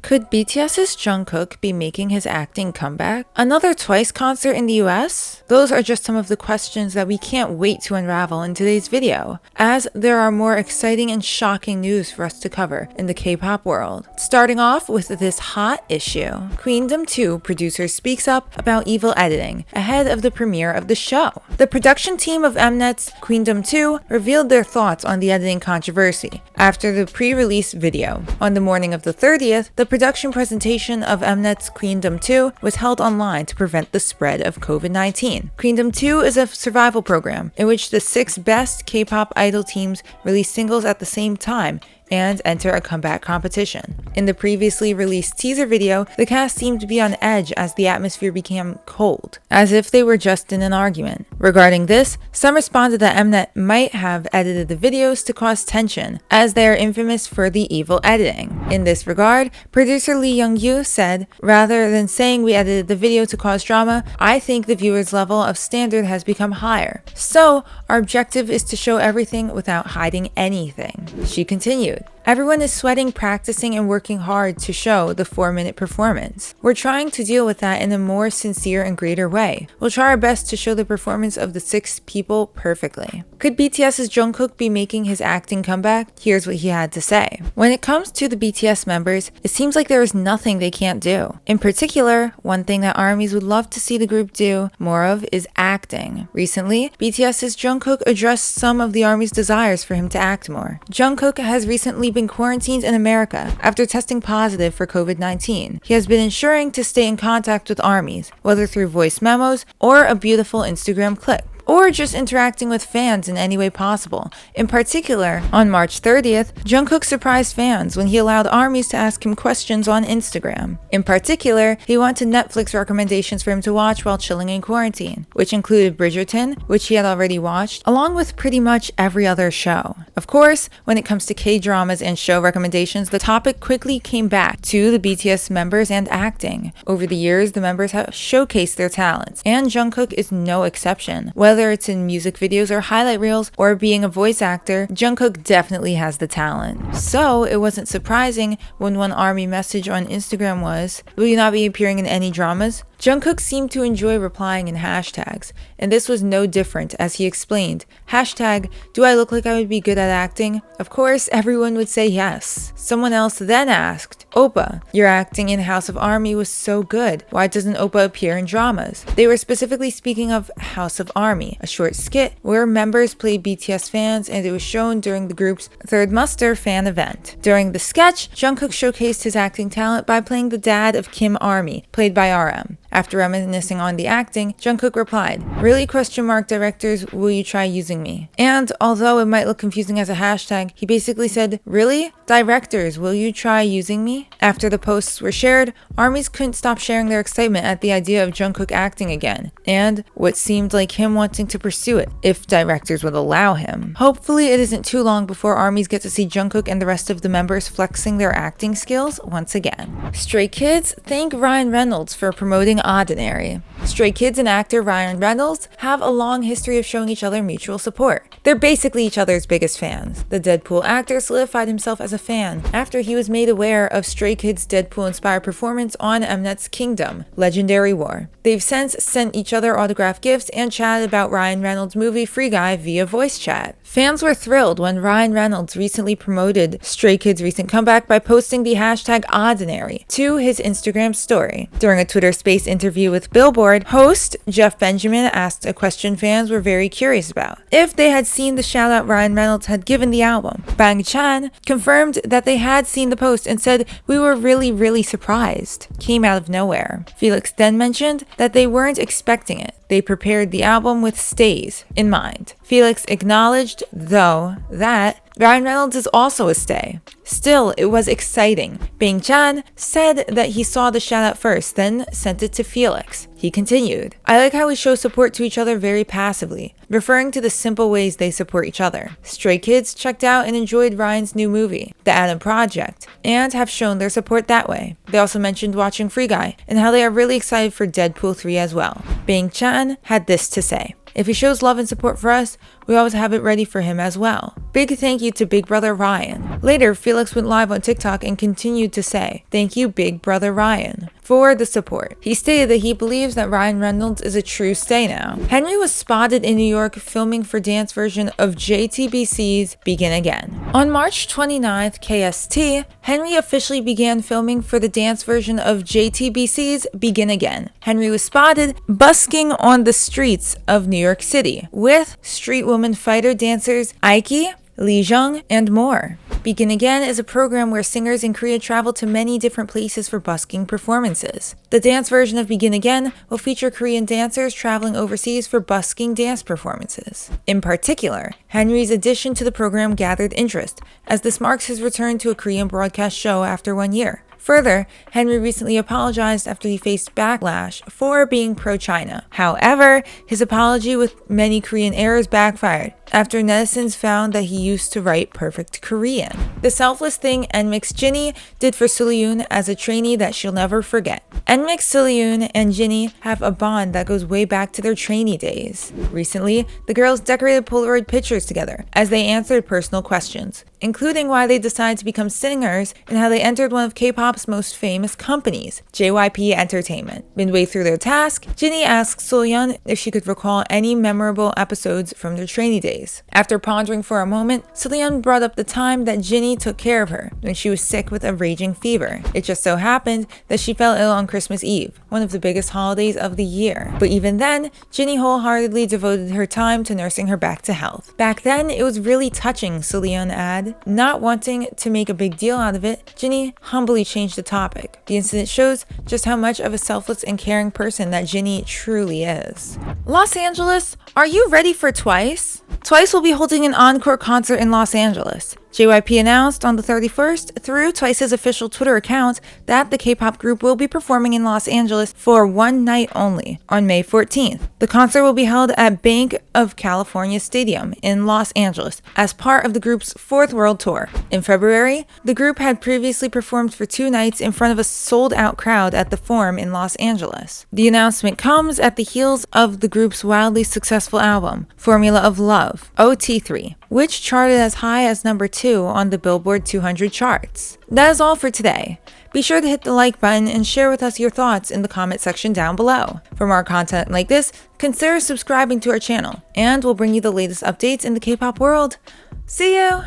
Could BTS's Jungkook be making his acting comeback? Another Twice concert in the US? Those are just some of the questions that we can't wait to unravel in today's video, as there are more exciting and shocking news for us to cover in the K-pop world. Starting off with this hot issue. Queendom 2 producer speaks up about evil editing ahead of the premiere of the show. The production team of Mnet's Queendom 2 revealed their thoughts on the editing controversy after the pre-release video. On the morning of the 30th, the production presentation of Mnet's Queendom 2 was held online to prevent the spread of COVID-19. Queendom 2 is a survival program in which the 6 best K-pop idol teams release singles at the same time and enter a comeback competition. In the previously released teaser video, the cast seemed to be on edge as the atmosphere became cold, as if they were just in an argument. Regarding this, some responded that Mnet might have edited the videos to cause tension, as they are infamous for the evil editing. In this regard, producer Lee Young-yu said, "Rather than saying we edited the video to cause drama, I think the viewer's level of standard has become higher. So, our objective is to show everything without hiding anything." She continued, "Everyone is sweating, practicing, and working hard to show the 4-minute performance. We're trying to deal with that in a more sincere and greater way. We'll try our best to show the performance of the 6 people perfectly." Could BTS's Jungkook be making his acting comeback? Here's what he had to say. "When it comes to the BTS members, it seems like there is nothing they can't do. In particular, one thing that ARMYs would love to see the group do more of is acting. Recently, BTS's Jungkook addressed some of the ARMY's desires for him to act more. Jungkook has recently been quarantined in America after testing positive for COVID-19. He has been ensuring to stay in contact with ARMYs, whether through voice memos or a beautiful Instagram clip, or just interacting with fans in any way possible. In particular, on March 30th, Jungkook surprised fans when he allowed ARMYs to ask him questions on Instagram. In particular, he wanted Netflix recommendations for him to watch while chilling in quarantine, which included Bridgerton, which he had already watched, along with pretty much every other show. Of course, when it comes to K-dramas and show recommendations, the topic quickly came back to the BTS members and acting. Over the years, the members have showcased their talents, and Jungkook is no exception. Whether it's in music videos or highlight reels or being a voice actor, Jungkook definitely has the talent. So it wasn't surprising when one ARMY message on Instagram was, "Will you not be appearing in any dramas?" Jungkook seemed to enjoy replying in hashtags, and this was no different as he explained, hashtag, "Do I look like I would be good at acting?" Of course, everyone would say yes. Someone else then asked, "Oppa, your acting in House of ARMY was so good. Why doesn't Oppa appear in dramas?" They were specifically speaking of House of ARMY, a short skit where members played BTS fans, and it was shown during the group's Third Muster fan event. During the sketch, Jungkook showcased his acting talent by playing the dad of Kim ARMY, played by RM. After reminiscing on the acting, Jungkook replied, "Really, ? Directors, will you try using me?" And although it might look confusing as a hashtag, he basically said, "Really? Directors, will you try using me?" After the posts were shared, ARMYs couldn't stop sharing their excitement at the idea of Jungkook acting again, and what seemed like him wanting to pursue it, if directors would allow him. Hopefully it isn't too long before ARMYs get to see Jungkook and the rest of the members flexing their acting skills once again. Stray Kids thank Ryan Reynolds for promoting ODDINARY. Stray Kids and actor Ryan Reynolds have a long history of showing each other mutual support. They're basically each other's biggest fans. The Deadpool actor solidified himself as a fan after he was made aware of Stray Kids' Deadpool-inspired performance on Mnet's Queendom, Legendary War. They've since sent each other autographed gifts and chatted about Ryan Reynolds' movie Free Guy via voice chat. Fans were thrilled when Ryan Reynolds recently promoted Stray Kids' recent comeback by posting the hashtag ODDINARY to his Instagram story. During a Twitter Space interview with Billboard, host Jeff Benjamin asked a question fans were very curious about: if they had seen the shout-out Ryan Reynolds had given the album. Bang Chan confirmed that they had seen the post and said, "We were really surprised. Came out of nowhere." Felix then mentioned that they weren't expecting it. They prepared the album with stays in mind. Felix acknowledged, though, that Ryan Reynolds is also a stay. Still, it was exciting. Bang Chan said that he saw the shout-out first, then sent it to Felix. He continued, "I like how we show support to each other very passively, referring to the simple ways they support each other. Stray Kids checked out and enjoyed Ryan's new movie, The Adam Project, and have shown their support that way. They also mentioned watching Free Guy, and how they are really excited for Deadpool 3 as well." Bang Chan had this to say, If he shows love and support for us, we always have it ready for him as well. Big thank you to Big Brother Ryan. Later, Felix went live on TikTok and continued to say, "Thank you, Big Brother Ryan, for the support." He stated that he believes that Ryan Reynolds is a true stay now. Henry was spotted in New York filming for dance version of JTBC's Begin Again. On March 29th KST, Henry officially began filming for the dance version of JTBC's Begin Again. Henry was spotted busking on the streets of New York City with street woman fighter dancers Aiki, Lee Jung, and more. Begin Again is a program where singers in Korea travel to many different places for busking performances. The dance version of Begin Again will feature Korean dancers traveling overseas for busking dance performances. In particular, Henry's addition to the program gathered interest, as this marks his return to a Korean broadcast show after 1 year. Further, Henry recently apologized after he faced backlash for being pro-China. However, his apology with many Korean errors backfired after netizens found that he used to write perfect Korean. The selfless thing NMIXX Jinny did for Suliyoon as a trainee that she'll never forget. NMIXX, Suliyoon, and Jinny have a bond that goes way back to their trainee days. Recently, the girls decorated Polaroid pictures together as they answered personal questions, including why they decided to become singers and how they entered one of K-pop's most famous companies, JYP Entertainment. Midway through their task, Jinny asked Suliyoon if she could recall any memorable episodes from their trainee days. After pondering for a moment, Suliyoon brought up the time that Jinny took care of her when she was sick with a raging fever. It just so happened that she fell ill on Christmas Eve, one of the biggest holidays of the year. But even then, Jinny wholeheartedly devoted her time to nursing her back to health. Back then, it was really touching, Suliyoon added. Not wanting to make a big deal out of it, Jinny humbly changed the topic. The incident shows just how much of a selfless and caring person that Jinny truly is. Los Angeles, are you ready for Twice? Twice will be holding an encore concert in Los Angeles. JYP announced on the 31st through Twice's official Twitter account that the K-pop group will be performing in Los Angeles for one night only on May 14th. The concert will be held at Bank of California Stadium in Los Angeles as part of the group's 4th world tour. In February, the group had previously performed for 2 nights in front of a sold-out crowd at the Forum in Los Angeles. The announcement comes at the heels of the group's wildly successful album, Formula of Love, OT3, which charted as high as number 2 on the Billboard 200 charts. That is all for today. Be sure to hit the like button and share with us your thoughts in the comment section down below. For more content like this, consider subscribing to our channel, and we'll bring you the latest updates in the K-pop world. See you!